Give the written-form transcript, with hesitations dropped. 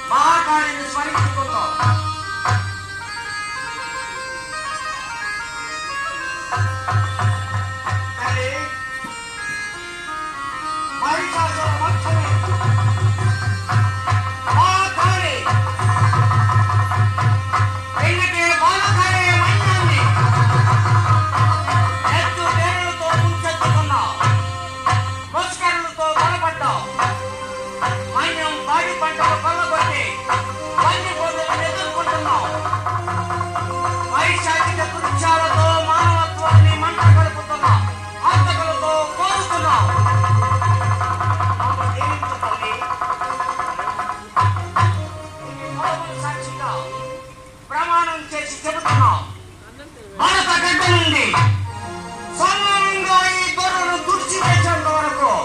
మహాకాళిని స్మరించుకుందాం. తల్లి మహిషాసుర మర్దిని మహాకాళి పెళ్ళికి బాలకాళి మన్యాన్ని ఎత్తు పేరులతో ముంచెత్తుకున్నావు, ముస్కరులతో బలపడ్డావు. మన్యం బాడి పంటలు కొల్లగొట్టి వన్య పోతులను ఎదుర్కొంటున్నావు. వైశాఖిక కృత్యాలతో మానవత్వాన్ని మంట కలుపుతున్నావు, హంతకులతో కోరుతున్నావు. సాక్షిగా ప్రమాణం చేసి చెబుతా